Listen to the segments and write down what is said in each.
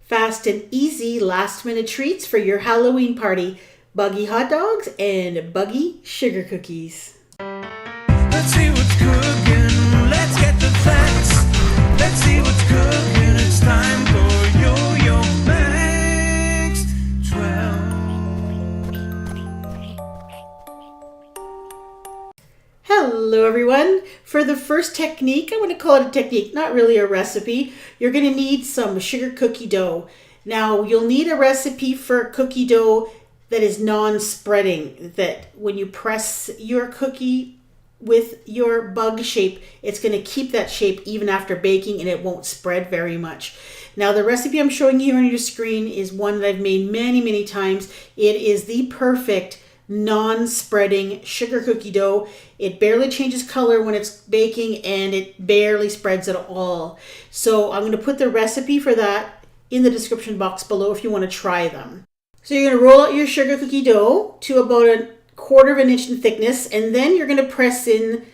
Fast and easy last-minute treats for your Halloween party. Buggy hot dogs and Buggy sugar cookies. Let's see what's cooking. Let's get the facts. Let's see what's cooking. It's time for Yo-Yo Max 12. Hello everyone. For the first technique, I want to call it a technique, not really a recipe. You're going to need some sugar cookie dough. Now you'll need a recipe for cookie dough that is non-spreading, that when you press your cookie with your bug shape, it's going to keep that shape even after baking and it won't spread very much. Now the recipe I'm showing you on your screen is one that I've made many times. It is the perfect non-spreading sugar cookie dough. It barely changes color when it's baking and it barely spreads at all. So I'm going to put the recipe for that in the description box below if you want to try them. So you're going to roll out your sugar cookie dough to about 1/4 inch in thickness, and then you're going to press in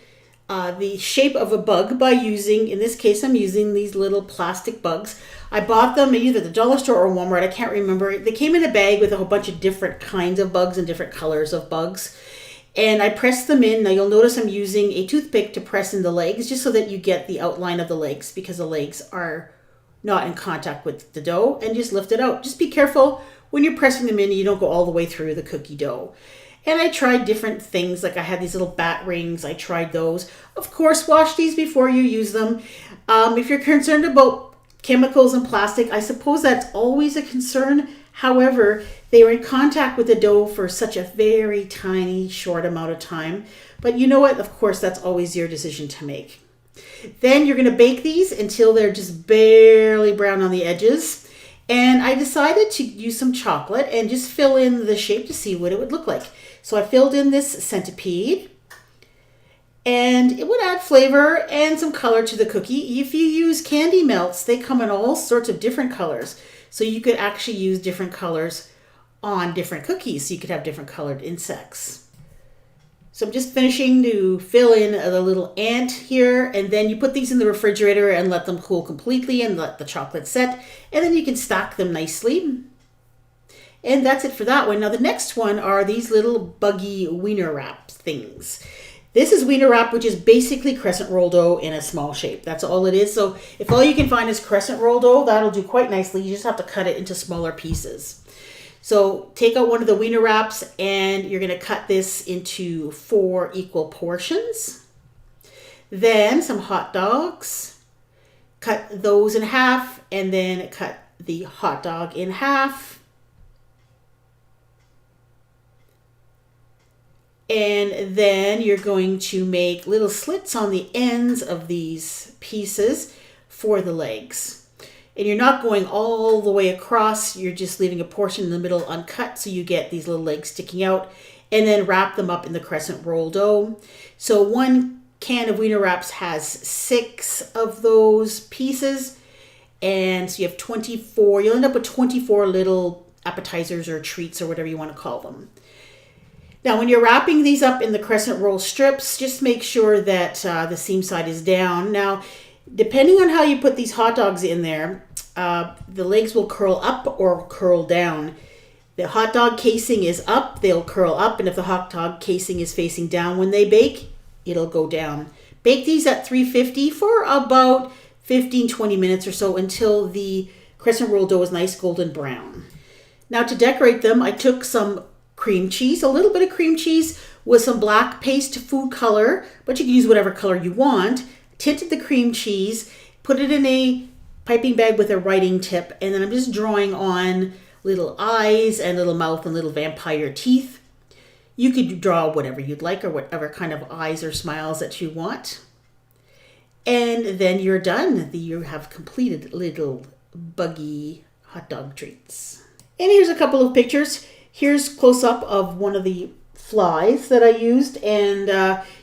the shape of a bug by using, in this case I'm using these little plastic bugs. I bought them either at the dollar store or Walmart, I can't remember. They came in a bag with a whole bunch of different kinds of bugs and different colors of bugs. And I pressed them in. Now you'll notice I'm using a toothpick to press in the legs just so that you get the outline of the legs, because the legs are not in contact with the dough, and just lift it out. Just be careful when you're pressing them in, you don't go all the way through the cookie dough. And I tried different things, like I had these little bat rings, I tried those. Of course, wash these before you use them. If you're concerned about chemicals and plastic, I suppose that's always a concern. However, they were in contact with the dough for such a very tiny, short amount of time. But you know what? Of course, that's always your decision to make. Then you're going to bake these until they're just barely brown on the edges. And I decided to use some chocolate and just fill in the shape to see what it would look like. So I filled in this centipede, and it would add flavor and some color to the cookie. If you use candy melts, they come in all sorts of different colors. So you could actually use different colors on different cookies. So you could have different colored insects. So I'm just finishing to fill in the little ant here, and then you put these in the refrigerator and let them cool completely and let the chocolate set, and then you can stack them nicely. And that's it for that one. Now the next one are these little Buggy Weiner Wrap things. This is Weiner Wrap, which is basically crescent roll dough in a small shape. That's all it is. So if all you can find is crescent roll dough, that'll do quite nicely. You just have to cut it into smaller pieces. So take out one of the Weiner Wraps and you're going to cut this into 4 equal portions. Then some hot dogs. Cut those in half and then cut the hot dog in half. And then you're going to make little slits on the ends of these pieces for the legs. And you're not going all the way across, you're just leaving a portion in the middle uncut so you get these little legs sticking out, and then wrap them up in the crescent roll dough. So 1 can of Weiner Wraps has 6 of those pieces, and so you have 24. You'll end up with 24 little appetizers or treats or whatever you want to call them. Now when you're wrapping these up in the crescent roll strips, just make sure that the seam side is down. Now depending on how you put these hot dogs in there, the legs will curl up or curl down. The hot dog casing is up, they'll curl up, and if the hot dog casing is facing down when they bake, it'll go down. Bake these at 350 for about 15-20 minutes or so until the crescent roll dough is nice golden brown. Now to decorate them, I took some cream cheese, a little bit of cream cheese with some black paste food color, but you can use whatever color you want. Tinted the cream cheese, put it in a piping bag with a writing tip, and then I'm just drawing on little eyes and little mouth and little vampire teeth. You could draw whatever you'd like or whatever kind of eyes or smiles that you want. And then you're done. You have completed little Buggy hot dog treats. And here's a couple of pictures. Here's close up of one of the flies that I used, and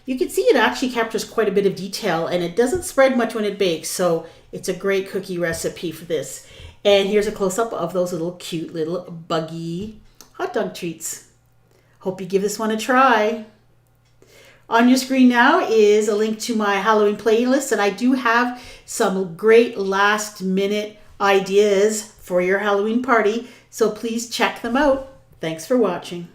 you can see it actually captures quite a bit of detail, and it doesn't spread much when it bakes, so it's a great cookie recipe for this. And here's a close-up of those little cute little Buggy hot dog treats. Hope you give this one a try. On your screen now is a link to my Halloween playlist, and I do have some great last-minute ideas for your Halloween party, so please check them out. Thanks for watching.